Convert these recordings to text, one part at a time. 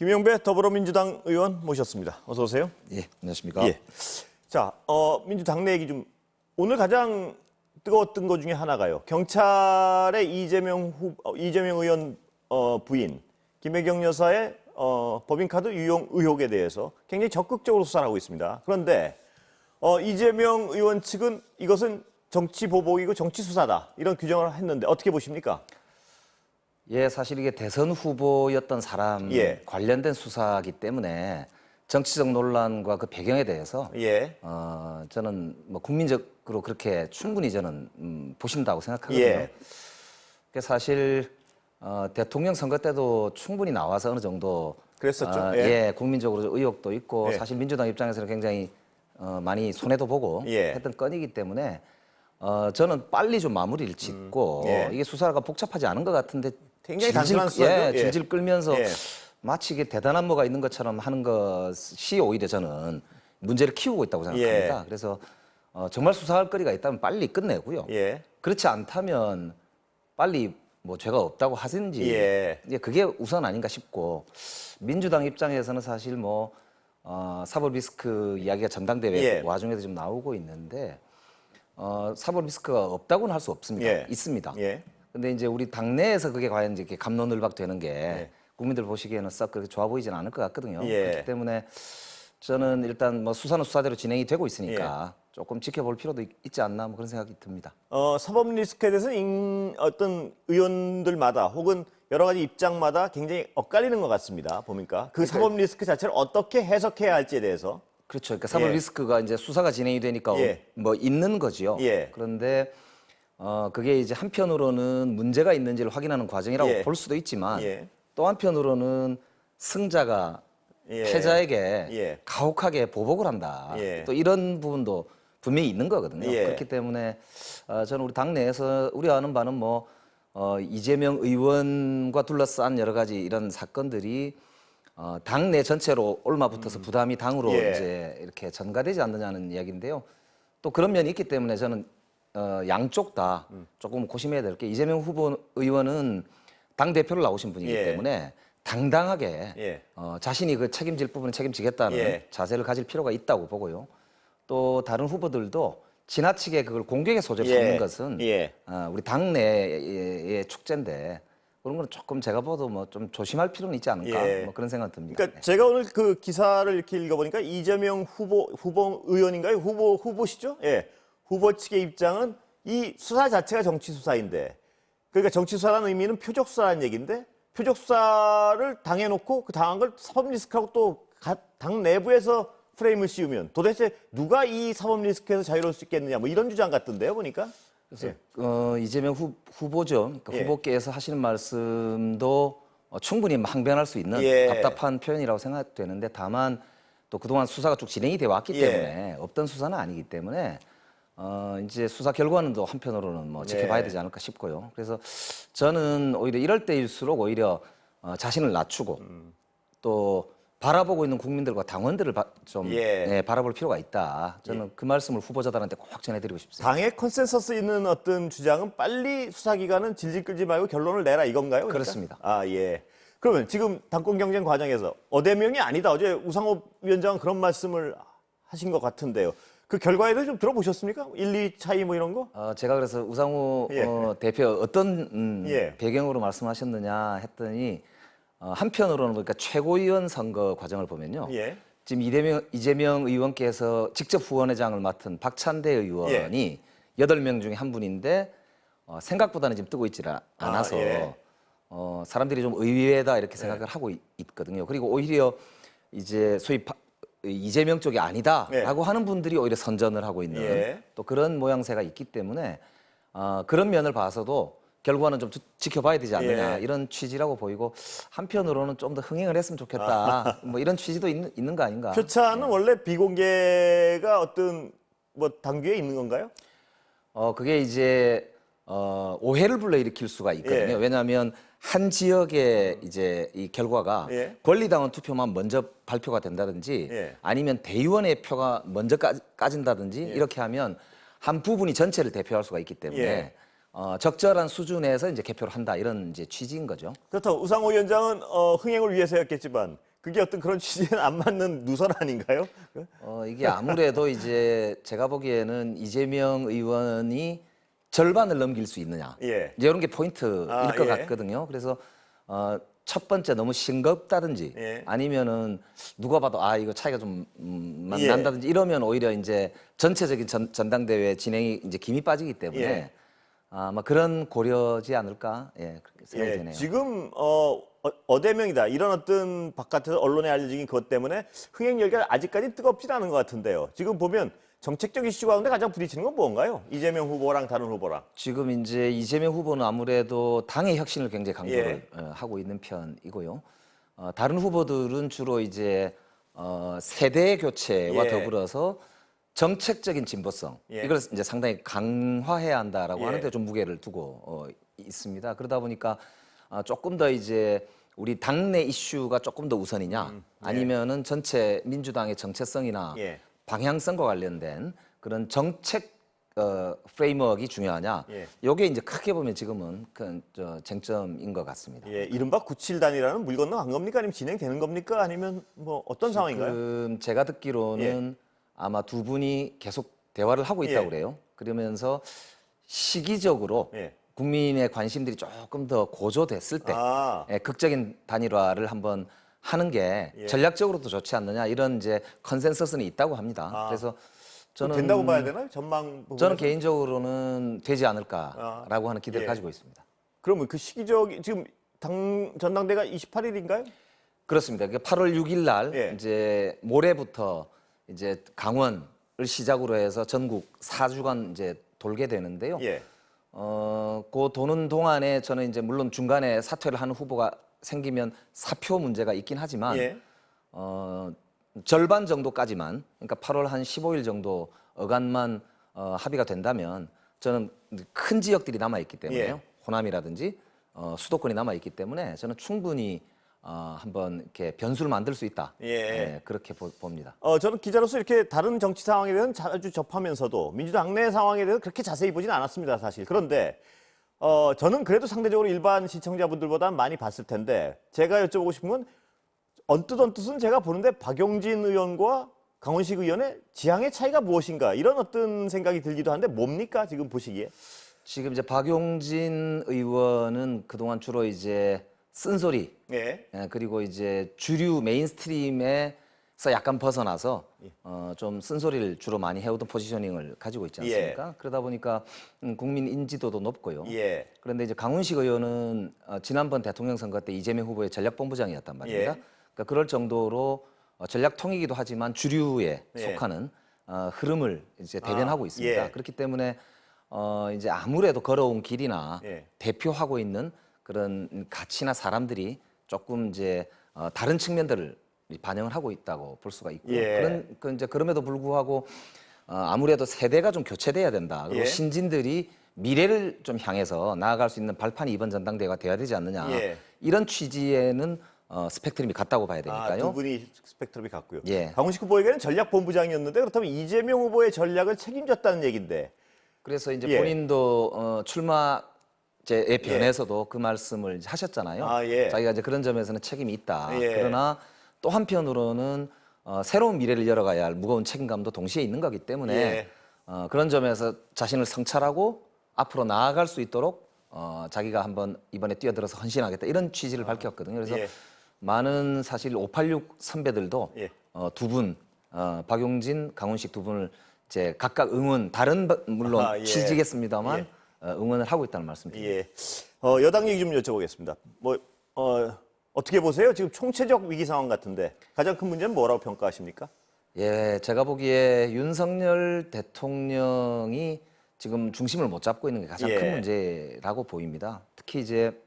김영배 더불어민주당 의원 모셨습니다. 어서 오세요. 예, 안녕하십니까. 예. 자, 민주당 내 얘기 좀 오늘 가장 뜨거웠던 것 중에 하나가요. 경찰의 이재명 의원 부인 김혜경 여사의 법인카드 유용 의혹에 대해서 굉장히 적극적으로 수사를 하고 있습니다. 그런데 이재명 의원 측은 이것은 정치 보복이고 정치 수사다 이런 규정을 했는데 어떻게 보십니까? 예, 사실 이게 대선 후보였던 사람 예. 관련된 수사이기 때문에 정치적 논란과 그 배경에 대해서 예. 저는 뭐 국민적으로 그렇게 충분히 저는 보신다고 생각하거든요. 예. 그 사실 대통령 선거 때도 충분히 나와서 어느 정도 그랬었죠. 예, 국민적으로 의혹도 있고 예. 사실 민주당 입장에서는 굉장히 많이 손해도 보고 예. 했던 건이기 때문에 저는 빨리 좀 마무리를 짓고 예. 이게 수사가 복잡하지 않은 것 같은데 굉장히 단순한 수사죠. 예, 질질 끌면서 예. 마치 이게 대단한 뭐가 있는 것처럼 하는 것이 오히려 저는 문제를 키우고 있다고 생각합니다. 예. 그래서 정말 수사할 거리가 있다면 빨리 끝내고요. 예. 그렇지 않다면 빨리 뭐 죄가 없다고 하든지 예. 이제 그게 우선 아닌가 싶고 민주당 입장에서는 사실 뭐 사법 리스크 이야기가 전당대회 예. 와중에도 좀 나오고 있는데 사법 리스크가 없다고는 할 수 없습니다. 예. 있습니다. 예. 근데 이제 우리 당내에서 그게 과연 이렇게 갑론을박 되는 게 예. 국민들 보시기에는 썩 그렇게 좋아 보이지는 않을 것 같거든요. 예. 그렇기 때문에 저는 일단 뭐 수사는 수사대로 진행이 되고 있으니까 조금 지켜볼 필요도 있지 않나 뭐 그런 생각이 듭니다. 사법 리스크에 대해서는 어떤 의원들마다 혹은 여러 가지 입장마다 굉장히 엇갈리는 것 같습니다. 보니까 그 사법 리스크 자체를 어떻게 해석해야 할지에 대해서. 그렇죠. 그러니까 사법 예. 리스크가 이제 수사가 진행이 되니까 예. 뭐 있는 거지요. 예. 그런데 그게 이제 한편으로는 문제가 있는지를 확인하는 과정이라고 예. 볼 수도 있지만 예. 또 한편으로는 승자가 예. 패자에게 예. 가혹하게 보복을 한다. 예. 또 이런 부분도 분명히 있는 거거든요. 예. 그렇기 때문에 저는 우리 당내에서 우려하는 바는 뭐 이재명 의원과 둘러싼 여러 가지 이런 사건들이 당내 전체로 올마붙어서 부담이 당으로 예. 이제 이렇게 전가되지 않느냐는 이야기인데요. 또 그런 면이 있기 때문에 저는 양쪽 다 조금 고심해야 될 게 이재명 후보 의원은 당 대표를 나오신 분이기 예. 때문에 당당하게 예. 자신이 그 책임질 부분은 책임지겠다는 예. 자세를 가질 필요가 있다고 보고요. 또 다른 후보들도 지나치게 그걸 공격의 소재로 예. 삼는 것은 예. 우리 당내의 축제인데 그런 건 조금 제가 봐도 뭐 좀 조심할 필요는 있지 않을까 예. 뭐 그런 생각 듭니다. 그러니까 제가 오늘 그 기사를 이렇게 읽어보니까 이재명 후보 의원인가요? 후보시죠? 예. 후보 측의 입장은 이 수사 자체가 정치 수사인데, 그러니까 정치 수사라는 의미는 표적 수사라는 얘기인데, 표적 수사를 당해놓고 그 당한 걸 사법 리스크하고 또 당 내부에서 프레임을 씌우면 도대체 누가 이 사법 리스크에서 자유로울 수 있겠느냐, 뭐 이런 주장 같던데요, 보니까. 그래서 예. 이재명 후보죠. 그러니까 예. 후보께서 하시는 말씀도 충분히 항변할 수 있는 예. 답답한 표현이라고 생각되는데 다만 또 그동안 수사가 쭉 진행이 되어 왔기 예. 때문에 없던 수사는 아니기 때문에 이제 수사 결과는 또 한편으로는 뭐 지켜봐야 예. 되지 않을까 싶고요. 그래서 저는 오히려 이럴 때일수록 오히려 자신을 낮추고 또 바라보고 있는 국민들과 당원들을 좀 예. 바라볼 필요가 있다. 저는 그 말씀을 후보자들한테 꼭 전해드리고 싶습니다. 당의 컨센서스 있는 어떤 주장은 빨리 수사기관은 질질 끌지 말고 결론을 내라 이건가요? 그러니까? 그렇습니다. 아, 예. 그러면 지금 당권 경쟁 과정에서 어대명이 아니다. 어제 우상호 위원장은 그런 말씀을 하신 것 같은데요. 그 결과에 대해서 좀 들어보셨습니까? 1, 2 차이 뭐 이런 거? 제가 그래서 우상호 예. 대표 어떤 예. 배경으로 말씀하셨느냐 했더니 한편으로는 그러니까 최고위원 선거 과정을 보면요. 예. 지금 이재명 의원께서 직접 후원회장을 맡은 박찬대 의원이 8명 중에 한 분인데 생각보다는 지금 뜨고 있지 않아서 예. 사람들이 좀 의외다 이렇게 생각을 하고 있거든요. 그리고 오히려 이제 소위 이재명 쪽이 아니다라고 하는 분들이 오히려 선전을 하고 있는 예. 또 그런 모양새가 있기 때문에 그런 면을 봐서도 결과는 좀 지켜봐야 되지 않느냐 예. 이런 취지라고 보이고 한편으로는 좀 더 흥행을 했으면 좋겠다 뭐 이런 취지도 있는 거 아닌가. 표차는 원래 비공개가 어떤 뭐 당규에 있는 건가요? 그게 이제 오해를 불러일으킬 수가 있거든요. 예. 왜냐하면 한 지역의 이제 이 결과가 예. 권리당원 투표만 먼저 발표가 된다든지 예. 아니면 대의원의 표가 먼저 까진다든지 이렇게 하면 한 부분이 전체를 대표할 수가 있기 때문에 예. 적절한 수준에서 이제 개표를 한다 이런 이제 취지인 거죠. 그렇다고 우상호 위원장은 흥행을 위해서였겠지만 그게 어떤 그런 취지에는 안 맞는 누설 아닌가요? 이게 아무래도 이제 제가 보기에는 이재명 의원이 절반을 넘길 수 있느냐. 예. 이제 이런 게 포인트일 아, 것 예. 같거든요. 그래서 첫 번째 너무 싱겁다든지 예. 아니면은 누가 봐도 이거 차이가 좀 예. 난다든지 이러면 오히려 이제 전체적인 전당대회 진행이 이제 김이 빠지기 때문에 예. 아마 그런 고려지 않을까 그렇게 생각이 예, 되네요. 지금 어대명이다 이런 어떤 바깥에서 언론에 알려진 것 때문에 흥행 열기가 아직까지 뜨겁진 않은 것 같은데요. 지금 보면 정책적 이슈 가운데 가장 부딪히는 건 뭔가요? 이재명 후보랑 다른 후보랑. 지금 이제 이재명 후보는 아무래도 당의 혁신을 굉장히 강조를 예. 하고 있는 편이고요. 다른 후보들은 주로 이제 세대 교체와 예. 더불어서 정책적인 진보성 예. 이걸 이제 상당히 강화해야 한다라고 예. 하는데 좀 무게를 두고 있습니다. 그러다 보니까 조금 더 이제 우리 당내 이슈가 조금 더 우선이냐 아니면은 전체 민주당의 정체성이나 예. 방향성과 관련된 그런 정책 프레임워크가 중요하냐? 예. 이게 이제 크게 보면 지금은 쟁점인 것 같습니다. 예, 이른바 97단이라는 물 건너 간 겁니까? 아니면 진행되는 겁니까? 아니면 뭐 어떤 상황인가요? 지금 제가 듣기로는 아마 두 분이 계속 대화를 하고 있다고 예. 그래요. 그러면서 시기적으로 예. 국민의 관심들이 조금 더 고조됐을 때 아, 극적인 단일화를 한번 하는 게 예. 전략적으로도 좋지 않느냐 이런 이제 컨센서스는 있다고 합니다. 아. 그래서 저는 저는 된다고 봐야 되나요? 전망 부분에서? 저는 개인적으로는 되지 않을까라고 하는 기대를 예. 가지고 있습니다. 그러면 그 시기적 지금 전당대가 28일인가요? 그렇습니다. 8월 6일 날 예. 이제 모레부터 이제 강원을 시작으로 해서 전국 4주간 이제 돌게 되는데요. 예. 그 도는 동안에 저는 이제 물론 중간에 사퇴를 하는 후보가 생기면 사표 문제가 있긴 하지만 예. 절반 정도까지만 그러니까 8월 한 15일 정도 어간만 합의가 된다면 저는 큰 지역들이 남아 있기 때문에요. 예. 호남이라든지 수도권이 남아 있기 때문에 저는 충분히 한번 이렇게 변수를 만들 수 있다. 예. 그렇게 봅니다. 저는 기자로서 이렇게 다른 정치 상황에 대해서는 자주 접하면서도 민주당 내 상황에 대해서 그렇게 자세히 보진 않았습니다, 사실. 그런데 저는 그래도 상대적으로 일반 시청자분들보다 많이 봤을 텐데 제가 여쭤보고 싶은 건 언뜻은 제가 보는데 박용진 의원과 강원식 의원의 지향의 차이가 무엇인가 이런 어떤 생각이 들기도 하는데 뭡니까 지금 보시기에? 지금 이제 박용진 의원은 그동안 주로 이제 쓴소리 예. 그리고 이제 주류 메인스트림에서 약간 벗어나서 좀 쓴소리를 주로 많이 해오던 포지셔닝을 가지고 있지 않습니까? 그러다 보니까 국민 인지도도 높고요. 예. 그런데 이제 강훈식 의원은 지난번 대통령 선거 때 이재명 후보의 전략본부장이었단 말입니다. 예. 그러니까 그럴 정도로 전략통이기도 하지만 주류에 예. 속하는 흐름을 이제 대변하고 있습니다. 예. 그렇기 때문에 이제 아무래도 걸어온 길이나 예. 대표하고 있는 그런 가치나 사람들이 조금 이제 다른 측면들을 반영을 하고 있다고 볼 수가 있고요. 예. 이제 그럼에도 불구하고 아무래도 세대가 좀 교체돼야 된다. 그리고 예. 신진들이 미래를 좀 향해서 나아갈 수 있는 발판이 이번 전당대회가 돼야 되지 않느냐. 예. 이런 취지에는 스펙트럼이 같다고 봐야 되니까요. 두 분이 스펙트럼이 같고요. 예. 강훈식 후보에게는 전략본부장이었는데 그렇다면 이재명 후보의 전략을 책임졌다는 얘기인데. 그래서 이제 예. 본인도 출마제의 변에서도 그 말씀을 이제 하셨잖아요. 아, 예. 자기가 이제 그런 점에서는 책임이 있다. 예. 그러나 또 한편으로는 새로운 미래를 열어가야 할 무거운 책임감도 동시에 있는 거기 때문에 예. 그런 점에서 자신을 성찰하고 앞으로 나아갈 수 있도록 자기가 한번 이번에 뛰어들어서 헌신하겠다 이런 취지를 밝혔거든요. 그래서 예. 많은 사실 586 선배들도 예. 두 분, 박용진, 강훈식 두 분을 이제 각각 다른 물론 예. 취지겠습니다만 응원을 하고 있다는 말씀드립니다. 예. 여당 얘기 좀 여쭤보겠습니다. 어떻게 보세요? 지금 총체적 위기 상황 같은데 가장 큰 문제는 뭐라고 평가하십니까? 예, 제가 보기에 윤석열 대통령이 지금 중심을 못 잡고 있는 게 가장 예. 큰 문제라고 보입니다. 특히 이제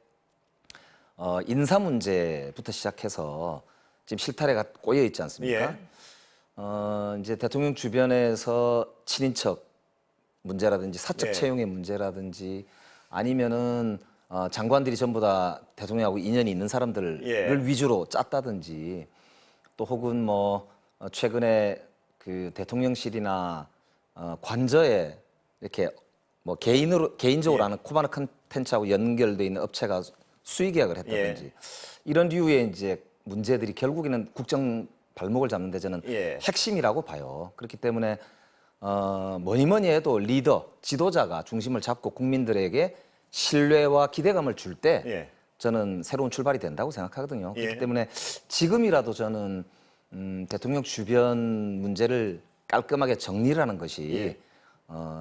인사 문제부터 시작해서 지금 실타래가 꼬여 있지 않습니까? 예. 이제 대통령 주변에서 친인척 문제라든지 사적 예. 채용의 문제라든지 아니면은 장관들이 전부 다 대통령하고 인연이 있는 사람들을 예. 위주로 짰다든지 또 혹은 뭐 최근에 그 대통령실이나 관저에 이렇게 뭐 개인적으로 하는 코바나 컨텐츠하고 연결돼 있는 업체가 수의 계약을 했다든지 이런 류의 이제 문제들이 결국에는 국정 발목을 잡는 데 저는 예. 핵심이라고 봐요. 그렇기 때문에 뭐니 뭐니 해도 리더, 지도자가 중심을 잡고 국민들에게 신뢰와 기대감을 줄 때 예. 저는 새로운 출발이 된다고 생각하거든요. 그렇기 예. 때문에 지금이라도 저는 대통령 주변 문제를 깔끔하게 정리를 하는 것이 예.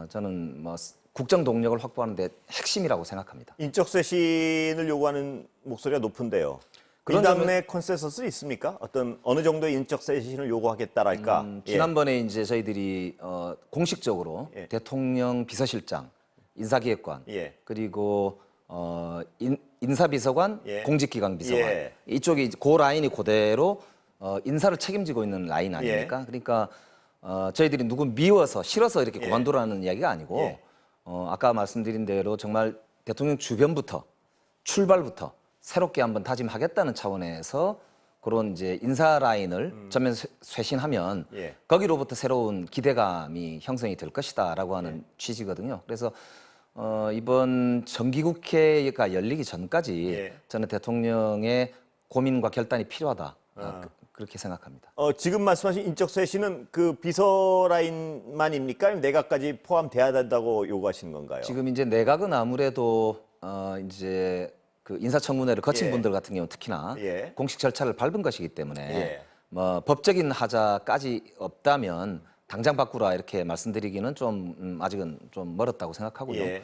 저는 뭐 국정 동력을 확보하는 데 핵심이라고 생각합니다. 인적 쇄신을 요구하는 목소리가 높은데요. 그런 민당내 컨센서스 있습니까? 어느 정도의 인적 쇄신을 요구하겠다랄까? 예. 지난번에 이제 저희들이 공식적으로 예. 대통령 비서실장, 인사기획관, 예. 그리고 인사비서관, 예. 공직기강 비서관 예. 이쪽이 그 라인이 그대로 인사를 책임지고 있는 라인 아닙니까? 예. 그러니까 저희들이 누구 미워서 싫어서 이렇게 예. 그만두라는 이야기가 아니고 예. 아까 말씀드린 대로 정말 대통령 주변부터 출발부터 새롭게 한번 다짐하겠다는 차원에서 그런 이제 인사 라인을 전면 쇄신하면 예. 거기로부터 새로운 기대감이 형성이 될 것이다라고 하는 취지거든요. 그래서 이번 정기국회가 열리기 전까지 예. 저는 대통령의 고민과 결단이 필요하다 그렇게 생각합니다. 지금 말씀하신 인적 쇄신은 그 비서 라인만입니까? 아니면 내각까지 포함돼야 된다고 요구하시는 건가요? 지금 이제 내각은 아무래도 이제 그 인사청문회를 거친 예. 분들 같은 경우 특히나 예. 공식 절차를 밟은 것이기 때문에 예. 뭐 법적인 하자까지 없다면 당장 바꾸라 이렇게 말씀드리기는 좀 아직은 좀 멀었다고 생각하고요. 예.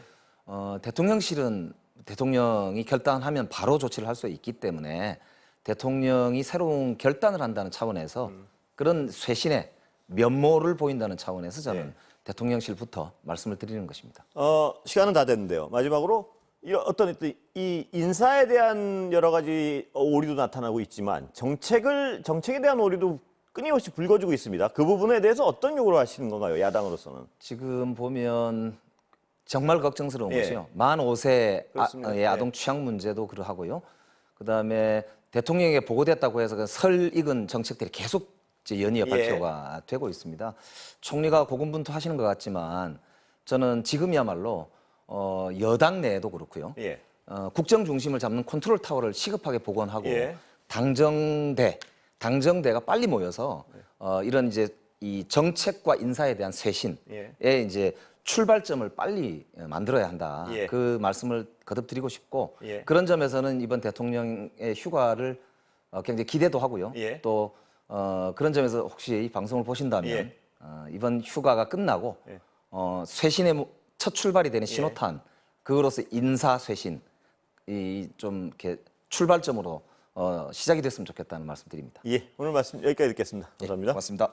대통령실은 대통령이 결단하면 바로 조치를 할 수 있기 때문에 대통령이 새로운 결단을 한다는 차원에서 그런 쇄신의 면모를 보인다는 차원에서 저는 네. 대통령실부터 말씀을 드리는 것입니다. 시간은 다 됐는데요. 마지막으로 이 인사에 대한 여러 가지 오류도 나타나고 있지만 정책에 대한 오류도 끊임없이 불거지고 있습니다. 그 부분에 대해서 어떤 요구를 하시는 건가요? 야당으로서는. 지금 보면 정말 걱정스러운 예. 것이요. 만 5세 그렇습니다. 아동 취향 문제도 그러하고요. 그다음에 대통령에게 보고됐다고 해서 그 설익은 정책들이 계속 이제 연이어 예. 발표가 되고 있습니다. 총리가 고군분투하시는 것 같지만 저는 지금이야말로 여당 내에도 그렇고요. 예. 국정 중심을 잡는 컨트롤 타워를 시급하게 복원하고 예. 당정대가 빨리 모여서 이런 이제 이 정책과 인사에 대한 쇄신에 예. 이제 출발점을 빨리 만들어야 한다. 예. 그 말씀을 거듭 드리고 싶고 예. 그런 점에서는 이번 대통령의 휴가를 굉장히 기대도 하고요. 예. 또 그런 점에서 혹시 이 방송을 보신다면 예. 이번 휴가가 끝나고 예. 쇄신의 첫 출발이 되는 신호탄 그거로서 인사 쇄신 이 좀 이렇게 출발점으로 시작이 됐으면 좋겠다는 말씀드립니다. 예. 오늘 말씀 여기까지 듣겠습니다. 감사합니다. 고맙습니다.